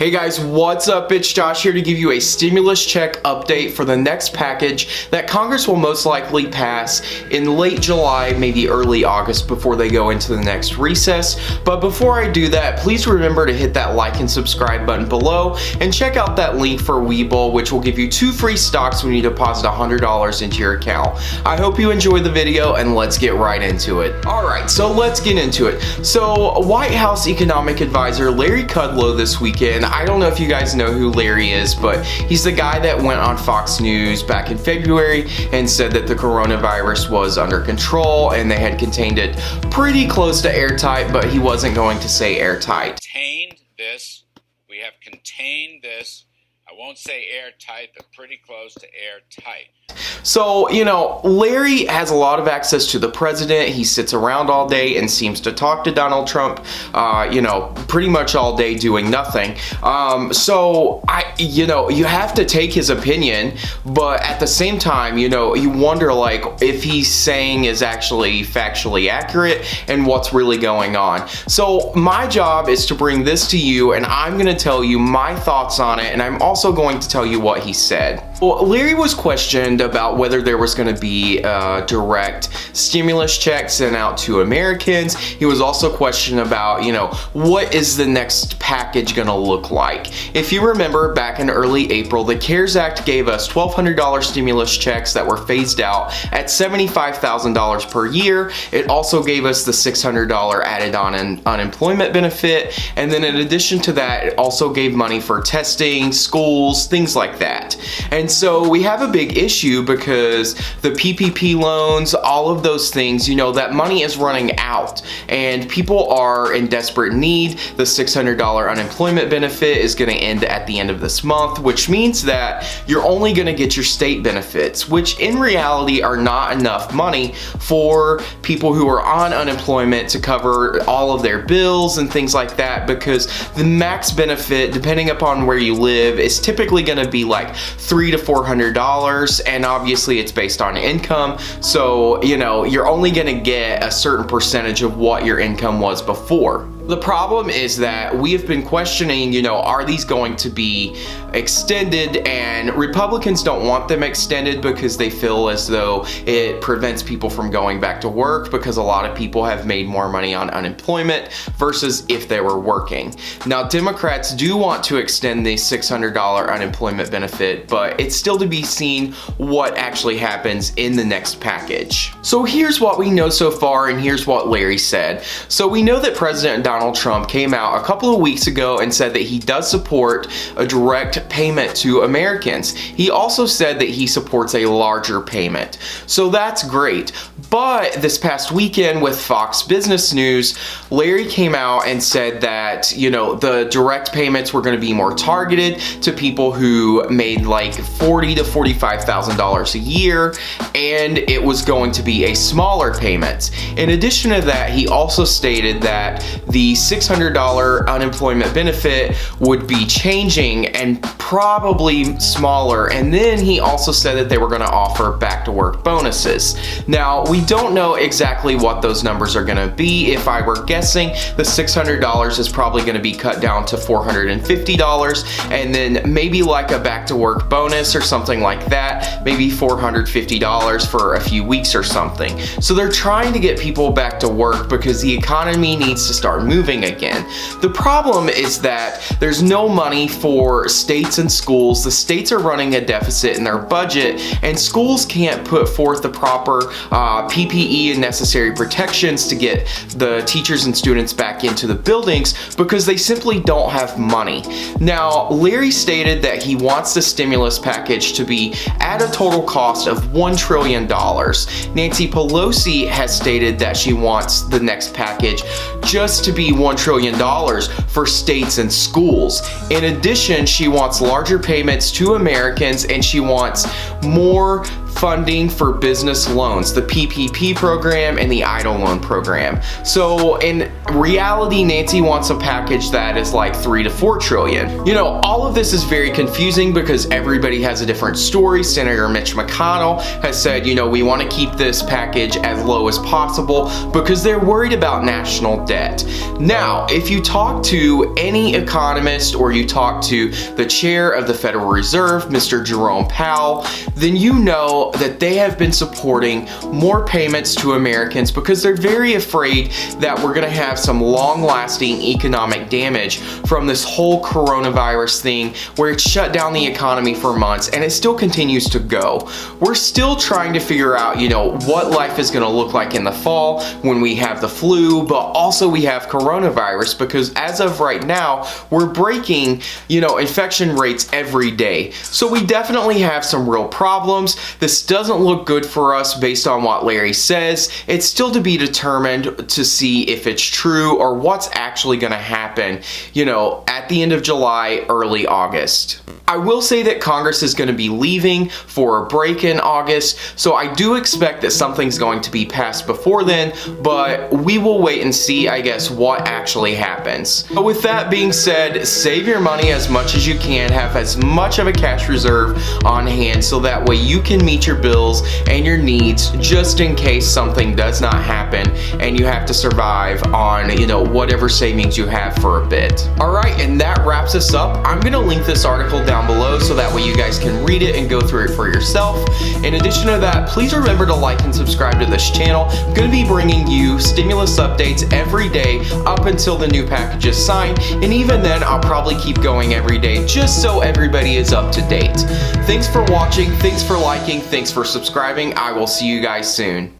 Hey guys, what's up? It's Josh here to give you a stimulus check update for the next package that Congress will most likely pass in late July, maybe early August before they go into the next recess. But before I do that, please remember to hit that like and subscribe button below and check out that link for Webull, which will give you 2 free stocks when you deposit $100 into your account. I hope you enjoyed the video and let's get right into it. Alright, so let's get into it. So White House Economic Advisor Larry Kudlow this weekend, I don't know if you guys know who Larry is, but he's the guy that went on Fox News back in February and said that the coronavirus was under control and they had contained it pretty close to airtight, but he wasn't going to say airtight. We have contained this. I won't say airtight, but pretty close to airtight. So, Larry has a lot of access to the president. He sits around all day and seems to talk to Donald Trump, pretty much all day doing nothing. You have to take his opinion, but at the same time, you wonder like if he's saying is actually factually accurate and what's really going on. So my job is to bring this to you, and I'm going to tell you my thoughts on it, and I'm also going to tell you what he said. Well, Larry was questioned about whether there was going to be a direct stimulus check sent out to Americans. He was also questioned about, what is the next package going to look like? If you remember, back in early April, the CARES Act gave us $1,200 stimulus checks that were phased out at $75,000 per year. It also gave us the $600 added on unemployment benefit. And then in addition to that, it also gave money for testing, schools, things like that. And so we have a big issue because the PPP loans, all of those things, that money is running out and people are in desperate need. The $600 unemployment benefit is going to end at the end of this month, which means that you're only going to get your state benefits, which in reality are not enough money for people who are on unemployment to cover all of their bills and things like that, because the max benefit, depending upon where you live, is typically going to be like $300 to $400, and obviously it's based on income, so you're only going to get a certain percentage of what your income was before. The problem is that we have been questioning, are these going to be extended? And Republicans don't want them extended because they feel as though it prevents people from going back to work, because a lot of people have made more money on unemployment versus if they were working. Now, Democrats do want to extend the $600 unemployment benefit, but it's still to be seen what actually happens in the next package. So here's what we know so far, and here's what Larry said. So we know that President Donald Trump came out a couple of weeks ago and said that he does support a direct payment to Americans. He also said that he supports a larger payment. So that's great. But this past weekend with Fox Business News, Larry came out and said that, the direct payments were going to be more targeted to people who made like $40,000 to $45,000 a year, and it was going to be a smaller payment. In addition to that, he also stated that the $600 unemployment benefit would be changing and probably smaller, and then he also said that they were going to offer back to work bonuses. Now, we don't know exactly what those numbers are going to be. If I were guessing, the $600 is probably going to be cut down to $450, and then maybe like a back to work bonus or something like that, maybe $450 for a few weeks or something. So they're trying to get people back to work because the economy needs to start moving again. The problem is that there's no money for states and schools. The states are running a deficit in their budget, and schools can't put forth the proper PPE and necessary protections to get the teachers and students back into the buildings because they simply don't have money. Now, Larry stated that he wants the stimulus package to be at a total cost of $1 trillion. Nancy Pelosi has stated that she wants the next package just to be $1 trillion for states and schools. In addition, she wants larger payments to Americans, and she wants more funding for business loans, the PPP program and the idle loan program. So in reality, Nancy wants a package that is like 3 to 4 trillion. You know, all of this is very confusing because everybody has a different story. Senator Mitch McConnell has said, you know, we want to keep this package as low as possible because they're worried about national debt. Now, if you talk to any economist or you talk to the chair of the Federal Reserve, Mr. Jerome Powell, then you know that they have been supporting more payments to Americans because they're very afraid that we're going to have some long-lasting economic damage from this whole coronavirus thing where it shut down the economy for months and it still continues to go. We're still trying to figure out, you know, what life is going to look like in the fall when we have the flu, but also we have coronavirus because as of right now, we're breaking, you know, infection rates every day. So we definitely have some real problems. This doesn't look good for us based on what Larry says. It's still to be determined to see if it's true or what's actually going to happen, you know, at the end of July, early August. I will say that Congress is going to be leaving for a break in August, so I do expect that something's going to be passed before then, but we will wait and see, I guess, what actually happens. But with that being said, save your money as much as you can, have as much of a cash reserve on hand so that way you can meet your bills and your needs just in case something does not happen and you have to survive on, you know, whatever savings you have for a bit. Alright, and that wraps us up. I'm going to link this article down below so that way you guys can read it and go through it for yourself. In addition to that, please remember to like and subscribe to this channel. I'm going to be bringing you stimulus updates every day up until the new package is signed, and even then I'll probably keep going every day just so everybody is up to date. Thanks for watching, thanks for liking, thanks for subscribing. I will see you guys soon.